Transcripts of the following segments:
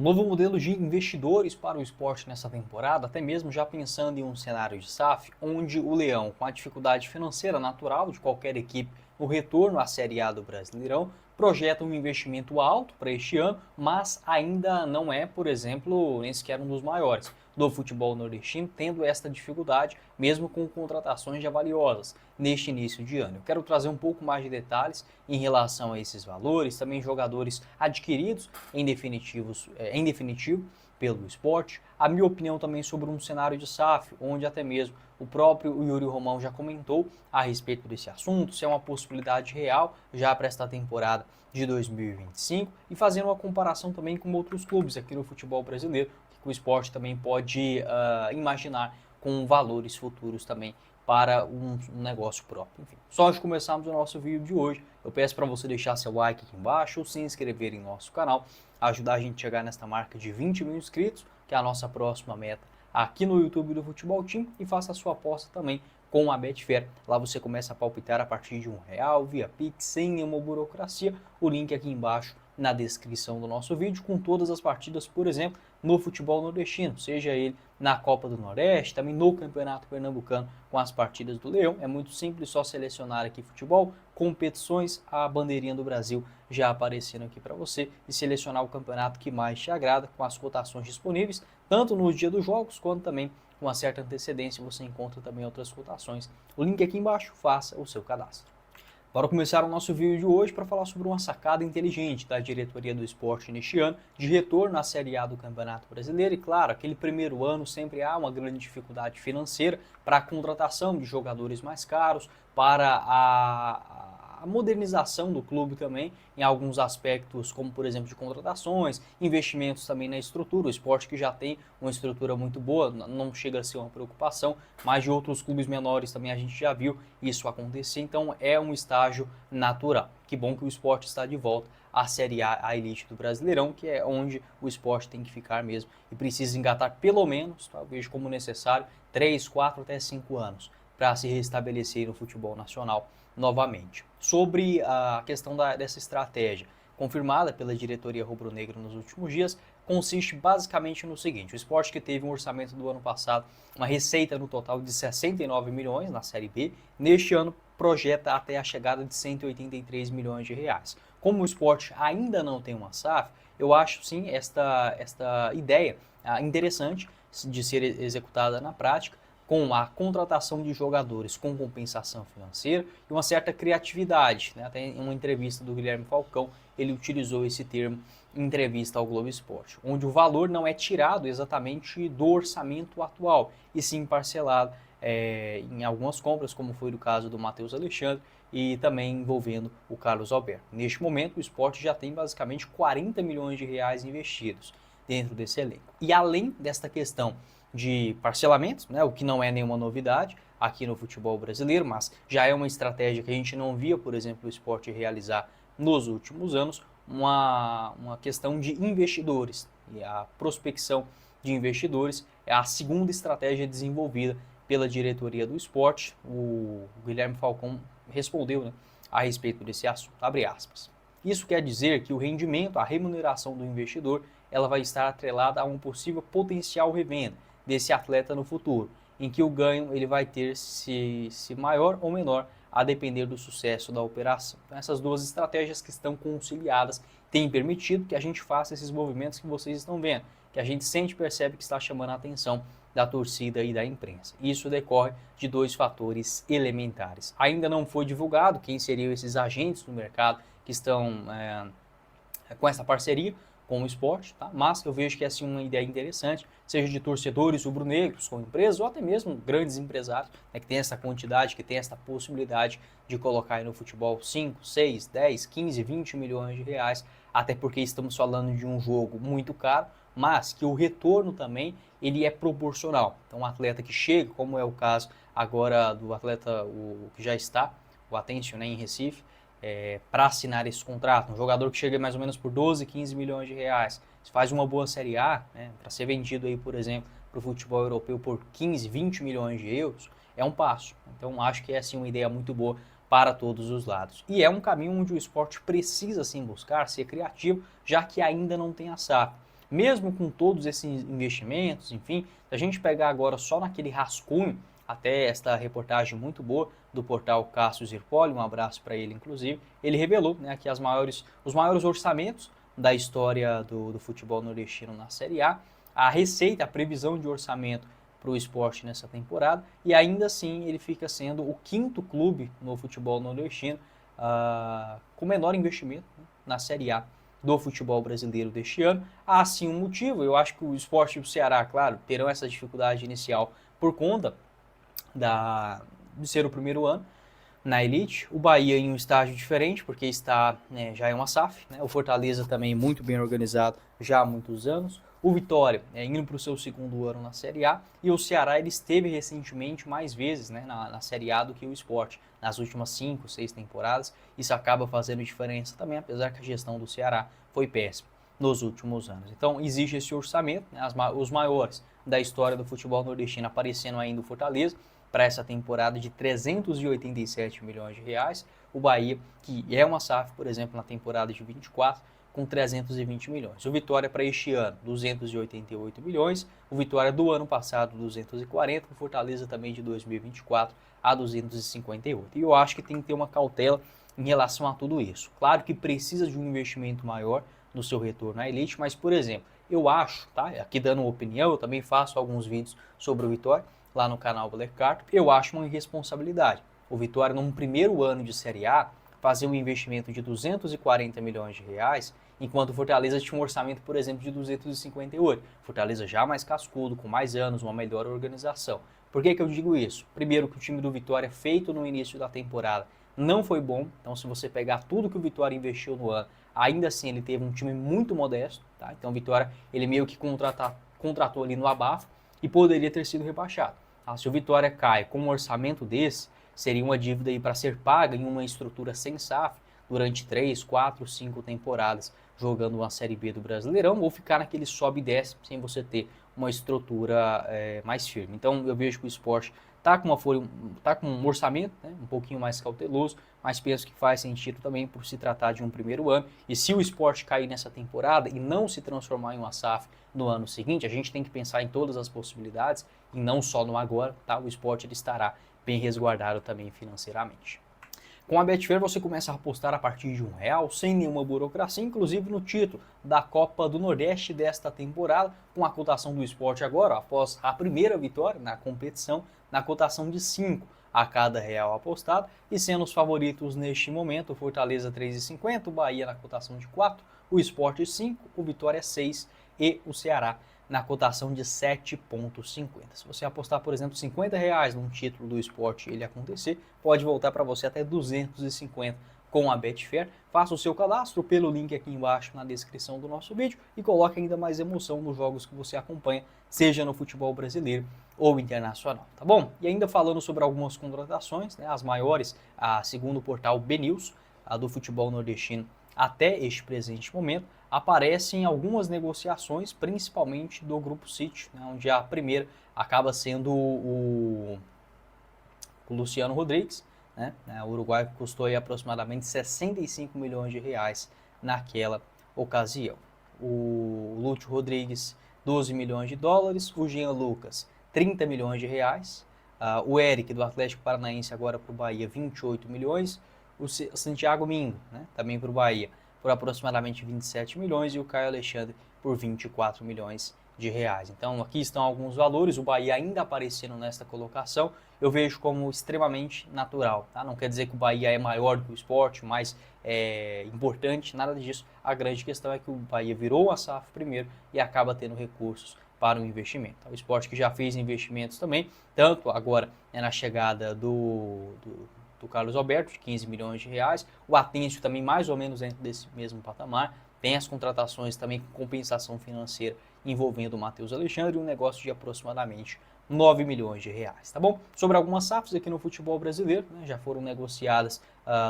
Um novo modelo de investidores para o esporte nessa temporada, até mesmo já pensando em um cenário de SAF, onde o Leão, com a dificuldade financeira natural de qualquer equipe no retorno à Série A do Brasileirão, projeta um investimento alto para este ano, mas ainda não é, por exemplo, nem sequer um dos maiores do futebol nordestino, tendo esta dificuldade, mesmo com contratações já valiosas neste início de ano. Eu quero trazer um pouco mais de detalhes em relação a esses valores, também jogadores adquiridos em definitivo pelo esporte, a minha opinião também sobre um cenário de SAF, onde até mesmo o próprio Yuri Romão já comentou a respeito desse assunto, se é uma possibilidade real já para esta temporada de 2025 e fazendo uma comparação também com outros clubes aqui no futebol brasileiro, que o esporte também pode imaginar com valores futuros também para um negócio próprio. Enfim, só antes de começarmos o nosso vídeo de hoje, eu peço para você deixar seu like aqui embaixo, se inscrever em nosso canal, ajudar a gente a chegar nesta marca de 20 mil inscritos, que é a nossa próxima meta aqui no YouTube do Futebol Team, e faça a sua aposta também com a Betfair. Lá você começa a palpitar a partir de R$ 1 via Pix, sem nenhuma burocracia. O link aqui embaixo na descrição do nosso vídeo, com todas as partidas, por exemplo, no futebol nordestino, seja ele na Copa do Nordeste, também no Campeonato Pernambucano, com as partidas do Leão. É muito simples, só selecionar aqui futebol, competições, a bandeirinha do Brasil já aparecendo aqui para você e selecionar o campeonato que mais te agrada, com as cotações disponíveis, tanto no dia dos jogos, quanto também com uma certa antecedência você encontra também outras cotações. O link aqui embaixo, faça o seu cadastro. Bora começar o nosso vídeo de hoje para falar sobre uma sacada inteligente da diretoria do esporte neste ano, de retorno à Série A do Campeonato Brasileiro. E claro, aquele primeiro ano sempre há uma grande dificuldade financeira para a contratação de jogadores mais caros, para a modernização do clube também, em alguns aspectos, como por exemplo de contratações, investimentos também na estrutura. O esporte que já tem uma estrutura muito boa, não chega a ser uma preocupação, mas de outros clubes menores também a gente já viu isso acontecer, então é um estágio natural. Que bom que o esporte está de volta à Série A, a elite do Brasileirão, que é onde o esporte tem que ficar mesmo e precisa engatar pelo menos, tá, eu vejo como necessário, 3, 4 até 5 anos para se restabelecer no futebol nacional novamente. Sobre a questão dessa estratégia confirmada pela diretoria rubro-negra nos últimos dias, consiste basicamente no seguinte: o esporte que teve um orçamento do ano passado, uma receita no total de 69 milhões na Série B, neste ano projeta até a chegada de 183 milhões de reais. Como o esporte ainda não tem uma SAF, eu acho sim esta ideia interessante de ser executada na prática, com a contratação de jogadores com compensação financeira e uma certa criatividade, né? Até em uma entrevista do Guilherme Falcão, ele utilizou esse termo em entrevista ao Globo Esporte, onde o valor não é tirado exatamente do orçamento atual, e sim parcelado em algumas compras, como foi o caso do Matheus Alexandre e também envolvendo o Carlos Alberto. Neste momento, o esporte já tem basicamente 40 milhões de reais investidos dentro desse elenco. E além desta questão de parcelamentos, né, o que não é nenhuma novidade aqui no futebol brasileiro, mas já é uma estratégia que a gente não via, por exemplo, o esporte realizar nos últimos anos, uma questão de investidores. E a prospecção de investidores é a segunda estratégia desenvolvida pela diretoria do esporte. O Guilherme Falcão respondeu, né, a respeito desse assunto, abre aspas. Isso quer dizer que o rendimento, a remuneração do investidor, ela vai estar atrelada a um possível potencial revenda desse atleta no futuro, em que o ganho ele vai ter se maior ou menor a depender do sucesso da operação. Então, essas duas estratégias que estão conciliadas têm permitido que a gente faça esses movimentos que vocês estão vendo, que a gente sente e percebe que está chamando a atenção da torcida e da imprensa. Isso decorre de dois fatores elementares. Ainda não foi divulgado quem seriam esses agentes no mercado que estão com essa parceria com o esporte, tá? Mas eu vejo que é assim uma ideia interessante, seja de torcedores rubro-negros com empresas ou até mesmo grandes empresários, né, que tem essa quantidade, que tem essa possibilidade de colocar aí no futebol 5, 6, 10, 15, 20 milhões de reais, até porque estamos falando de um jogo muito caro, mas que o retorno também ele é proporcional. Então um atleta que chega, como é o caso agora do atleta que já está, o Atencio, né, em Recife, para assinar esse contrato, um jogador que chega mais ou menos por 12, 15 milhões de reais, se faz uma boa Série A, né, para ser vendido aí, por exemplo, para o futebol europeu por 15, 20 milhões de euros, é um passo. Então acho que é assim uma ideia muito boa para todos os lados. E é um caminho onde o esporte precisa sim buscar ser criativo, já que ainda não tem a SAF. mesmo com todos esses investimentos, enfim, se a gente pegar agora só naquele rascunho, até esta reportagem muito boa do portal Cássio Zirpoli, um abraço para ele inclusive, ele revelou, né, que os maiores orçamentos da história do futebol nordestino na Série a receita, a previsão de orçamento para o esporte nessa temporada, e ainda assim ele fica sendo o quinto clube no futebol nordestino com menor investimento, né, na Série A do futebol brasileiro deste ano. Há sim um motivo, eu acho que o esporte e o Ceará, claro, terão essa dificuldade inicial por conta de ser o primeiro ano na elite, o Bahia em um estágio diferente, porque está, né, já é uma SAF, né, o Fortaleza também muito bem organizado já há muitos anos, o Vitória indo para o seu segundo ano na Série A, e o Ceará ele esteve recentemente mais vezes, né, na Série A do que o Sport, nas últimas 5, 6 temporadas, isso acaba fazendo diferença também, apesar que a gestão do Ceará foi péssima nos últimos anos. Então existe esse orçamento, né, os maiores da história do futebol nordestino aparecendo ainda o Fortaleza, para essa temporada de 387 milhões de reais. O Bahia, que é uma SAF, por exemplo, na temporada de 24, com 320 milhões. O Vitória para este ano, 288 milhões. O Vitória do ano passado, 240. O Fortaleza também de 2024 a 258. E eu acho que tem que ter uma cautela em relação a tudo isso. Claro que precisa de um investimento maior no seu retorno à elite, mas, por exemplo, eu acho, tá? Aqui dando uma opinião, eu também faço alguns vídeos sobre o Vitória, lá no canal Black Carp, eu acho uma irresponsabilidade. O Vitória, num primeiro ano de Série A, fazer um investimento de 240 milhões de reais, enquanto o Fortaleza tinha um orçamento, por exemplo, de 258. Fortaleza já mais cascudo, com mais anos, uma melhor organização. Por que eu digo isso? Primeiro, que o time do Vitória, feito no início da temporada, não foi bom. Então, se você pegar tudo que o Vitória investiu no ano, ainda assim ele teve um time muito modesto. Tá? Então, o Vitória, ele meio que contratou ali no abafo, e poderia ter sido rebaixado. Se o Vitória cai com um orçamento desse, seria uma dívida para ser paga em uma estrutura sem SAF durante 3, 4, 5 temporadas, jogando uma Série B do Brasileirão, ou ficar naquele sobe e desce sem você ter uma estrutura mais firme. Então eu vejo que o esporte está com um orçamento, né, um pouquinho mais cauteloso, mas penso que faz sentido também por se tratar de um primeiro ano. E se o esporte cair nessa temporada e não se transformar em uma SAF no ano seguinte, a gente tem que pensar em todas as possibilidades e não só no agora, tá? O esporte ele estará bem resguardado também financeiramente. Com a Betfair você começa a apostar a partir de R$1, sem nenhuma burocracia, inclusive no título da Copa do Nordeste desta temporada, com a cotação do esporte agora, após a primeira vitória na competição, na cotação de 5 a cada real apostado, e sendo os favoritos neste momento, o Fortaleza 3,50, o Bahia na cotação de 4, o Sport 5, o Vitória 6 e o Ceará na cotação de 7,50. Se você apostar, por exemplo, R$50 num título do esporte e ele acontecer, pode voltar para você até 250 com a Betfair. Faça o seu cadastro pelo link aqui embaixo na descrição do nosso vídeo e coloque ainda mais emoção nos jogos que você acompanha, seja no futebol brasileiro ou internacional, tá bom? E ainda falando sobre algumas contratações, né, as maiores, segundo o portal BNews, do futebol nordestino até este presente momento, aparecem algumas negociações, principalmente do Grupo City, né, onde a primeira acaba sendo o Luciano Rodrigues, né, o uruguaio que custou aí aproximadamente 65 milhões de reais naquela ocasião. O Lúcio Rodrigues, 12 milhões de dólares, o Jean Lucas, 30 milhões de reais, o Eric do Atlético Paranaense agora para o Bahia, 28 milhões, o Santiago Mingo, né, também para o Bahia, por aproximadamente 27 milhões e o Caio Alexandre por 24 milhões de reais. Então aqui estão alguns valores, o Bahia ainda aparecendo nesta colocação, eu vejo como extremamente natural. Tá? Não quer dizer que o Bahia é maior do que o esporte, mais importante, nada disso. A grande questão é que o Bahia virou a SAF primeiro e acaba tendo recursos para o investimento. O esporte que já fez investimentos também, tanto agora na chegada do Carlos Alberto, de 15 milhões de reais. O Atencio também mais ou menos dentro desse mesmo patamar. Tem as contratações também com compensação financeira envolvendo o Matheus Alexandre, um negócio de aproximadamente 9 milhões de reais, tá bom? Sobre algumas SAFs aqui no futebol brasileiro, né, já foram negociadas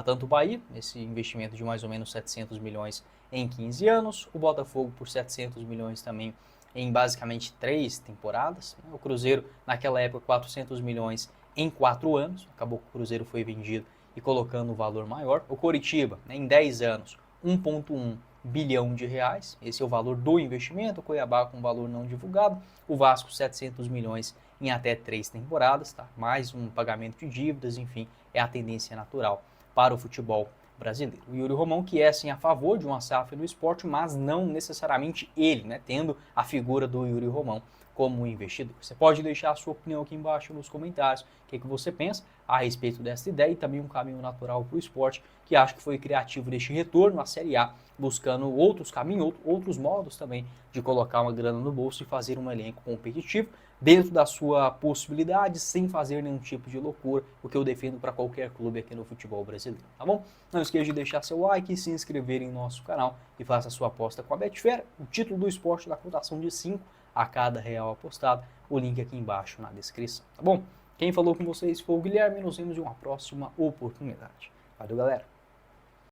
tanto o Bahia, esse investimento de mais ou menos 700 milhões em 15 anos, o Botafogo por 700 milhões também em basicamente 3 temporadas, né, o Cruzeiro naquela época 400 milhões em 4 anos, acabou que o Cruzeiro foi vendido e colocando um valor maior. O Coritiba, né, em 10 anos, 1,1 bilhão de reais. Esse é o valor do investimento. O Cuiabá com valor não divulgado. O Vasco 700 milhões em até 3 temporadas, tá? Mais um pagamento de dívidas, enfim, é a tendência natural para o futebol brasileiro. O Yuri Romão, que é sim a favor de uma SAF no esporte, mas não necessariamente ele, né? Tendo a figura do Yuri Romão como investidor. Você pode deixar a sua opinião aqui embaixo nos comentários, o que você pensa a respeito dessa ideia e também um caminho natural para o esporte, que acho que foi criativo neste retorno à Série A, buscando outros caminhos, outros modos também de colocar uma grana no bolso e fazer um elenco competitivo dentro da sua possibilidade, sem fazer nenhum tipo de loucura, o que eu defendo para qualquer clube aqui no futebol brasileiro, tá bom? Não esqueça de deixar seu like, se inscrever em nosso canal e faça a sua aposta com a Betfair, o título do esporte da cotação de 5 a cada real apostado, o link aqui embaixo na descrição, tá bom? Quem falou com vocês foi o Guilherme, nos vemos em uma próxima oportunidade. Valeu, galera!